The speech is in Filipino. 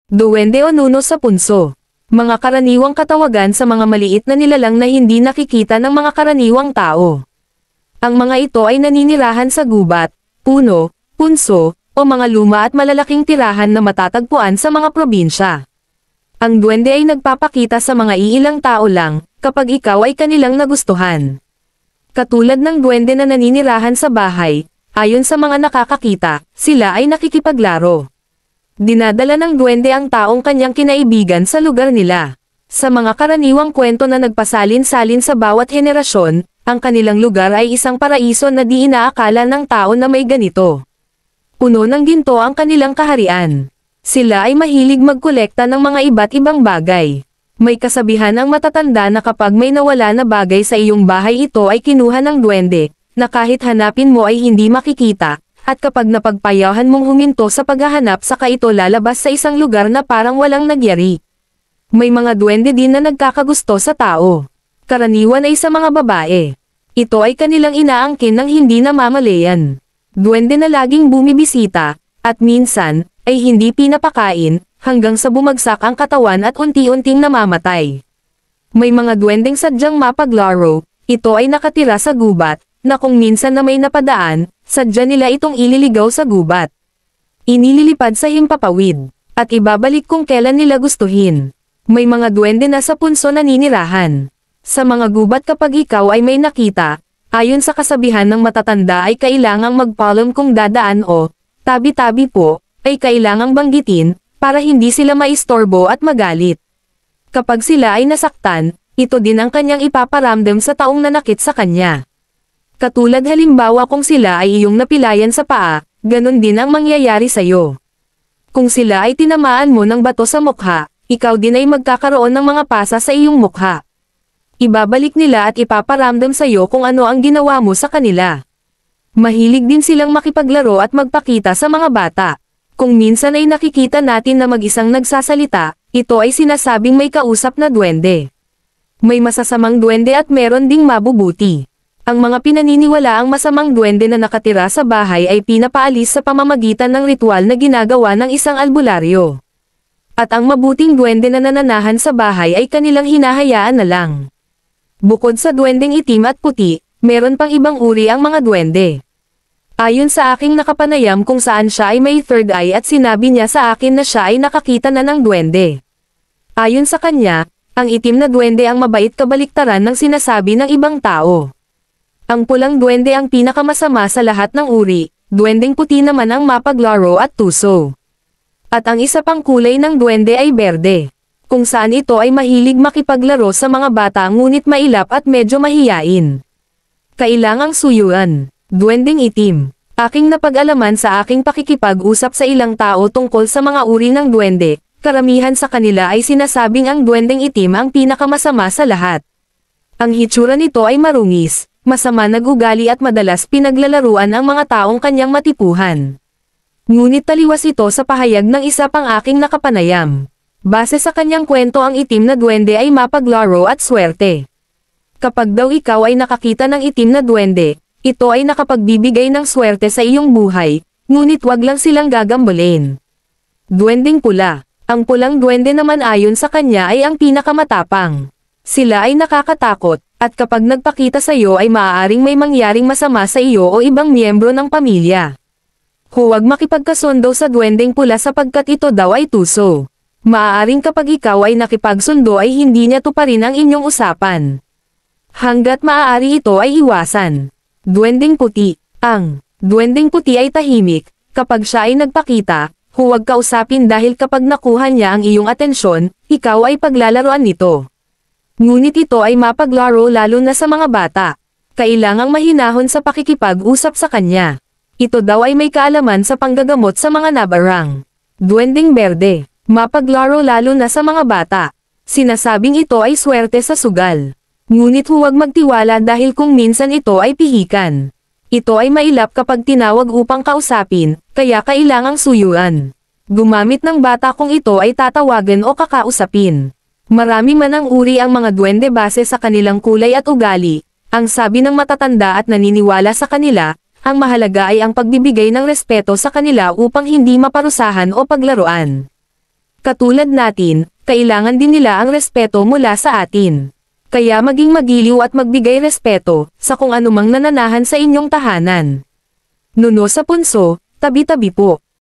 Duwende o nuno sa punso. Mga karaniwang katawagan sa mga maliit na nilalang na hindi nakikita ng mga karaniwang tao. Ang mga ito ay naninirahan sa gubat, puno, punso, o mga luma at malalaking tirahan na matatagpuan sa mga probinsya. Ang duwende ay nagpapakita sa mga iilang tao lang, kapag ikaw ay kanilang nagustuhan. Katulad ng duwende na naninirahan sa bahay, ayon sa mga nakakakita, sila ay nakikipaglaro. Dinadala ng duwende ang taong kanyang kinaibigan sa lugar nila. Sa mga karaniwang kwento na nagpasalin-salin sa bawat henerasyon, ang kanilang lugar ay isang paraiso na di inaakala ng tao na may ganito. Puno ng ginto ang kanilang kaharian. Sila ay mahilig magkolekta ng mga iba't ibang bagay. May kasabihan ang matatanda na kapag may nawala na bagay sa iyong bahay ito ay kinuha ng duwende, na kahit hanapin mo ay hindi makikita. At kapag napagpayahan mong huminto sa paghahanap saka ito lalabas sa isang lugar na parang walang nagyari. May mga duwende din na nagkakagusto sa tao. Karaniwan ay sa mga babae. Ito ay kanilang inaangkin ng hindi namamalayan. Duwende na laging bumibisita, at minsan, ay hindi pinapakain, hanggang sa bumagsak ang katawan at unti-unting namamatay. May mga duwendeng sadyang mapaglaro, ito ay nakatira sa gubat, na kung minsan na may napadaan, sadya nila itong ililigaw sa gubat. Inililipad sa himpapawid, at ibabalik kung kailan nila gustuhin. May mga duwende na sa punso naninirahan. Sa mga gubat kapag ikaw ay may nakita, ayon sa kasabihan ng matatanda ay kailangang magpaalam kung dadaan o, tabi-tabi po, ay kailangang banggitin, para hindi sila maistorbo at magalit. Kapag sila ay nasaktan, ito din ang kanyang ipaparamdam sa taong nanakit sa kanya. Katulad halimbawa kung sila ay iyong napilayan sa paa, ganun din ang mangyayari sa'yo. Kung sila ay tinamaan mo ng bato sa mukha, ikaw din ay magkakaroon ng mga pasa sa iyong mukha. Ibabalik nila at ipaparamdam sa'yo kung ano ang ginawa mo sa kanila. Mahilig din silang makipaglaro at magpakita sa mga bata. Kung minsan ay nakikita natin na mag-isang nagsasalita, ito ay sinasabing may kausap na duwende. May masasamang duwende at meron ding mabubuti. Ang mga pinaniniwala ang masamang duwende na nakatira sa bahay ay pinapaalis sa pamamagitan ng ritual na ginagawa ng isang albularyo. At ang mabuting duwende na nananahan sa bahay ay kanilang hinahayaan na lang. Bukod sa duwendeng itim at puti, meron pang ibang uri ang mga duwende. Ayon sa aking nakapanayam kung saan siya ay may third eye at sinabi niya sa akin na siya ay nakakita na ng duwende. Ayon sa kanya, ang itim na duwende ang mabait kabaliktaran ng sinasabi ng ibang tao. Ang pulang duwende ang pinakamasama sa lahat ng uri, duwendeng puti naman ang mapaglaro at tuso. At ang isa pang kulay ng duwende ay berde, kung saan ito ay mahilig makipaglaro sa mga bata ngunit mailap at medyo mahiyain. Kailangang suyuan, duwendeng itim. Aking napag-alaman sa aking pakikipag-usap sa ilang tao tungkol sa mga uri ng duwende, karamihan sa kanila ay sinasabing ang duwendeng itim ang pinakamasama sa lahat. Ang hitsura nito ay marungis, masama nag-ugali at madalas pinaglalaruan ang mga taong kanyang matipuhan. Ngunit taliwas ito sa pahayag ng isa pang aking nakapanayam. Base sa kanyang kwento ang itim na duwende ay mapaglaro at swerte. Kapag daw ikaw ay nakakita ng itim na duwende, ito ay nakapagbibigay ng swerte sa iyong buhay, ngunit wag lang silang gagambolin. Duwendeng pula. Ang pulang duwende naman ayon sa kanya ay ang pinakamatapang. Sila ay nakakatakot, at kapag nagpakita sa iyo ay maaaring may mangyaring masama sa iyo o ibang miyembro ng pamilya. Huwag makipagkasundo sa duwendeng pula sapagkat ito daw ay tuso. Maaaring kapag ikaw ay nakipagsundo ay hindi niya tuparin ang inyong usapan. Hanggat maaari ito ay iwasan. Duwendeng puti. Ang duwendeng puti ay tahimik. Kapag siya ay nagpakita, huwag kausapin dahil kapag nakuha niya ang iyong atensyon, ikaw ay paglalaroan nito. Ngunit ito ay mapaglaro lalo na sa mga bata. Kailangang mahinahon sa pakikipag-usap sa kanya. Ito daw ay may kaalaman sa panggagamot sa mga nabarang. Duwendeng berde. Mapaglaro lalo na sa mga bata. Sinasabing ito ay swerte sa sugal. Ngunit huwag magtiwala dahil kung minsan ito ay pihikan. Ito ay mailap kapag tinawag upang kausapin, kaya kailangang suyuan. Gumamit ng bata kung ito ay tatawagan o kakausapin. Marami man ang uri ang mga duwende base sa kanilang kulay at ugali. Ang sabi ng matatanda at naniniwala sa kanila, ang mahalaga ay ang pagbibigay ng respeto sa kanila upang hindi maparusahan o paglaruan. Katulad natin, kailangan din nila ang respeto mula sa atin. Kaya maging magiliw at magbigay respeto sa kung anumang nananahan sa inyong tahanan. Nuno sa punso, tabi-tabi po.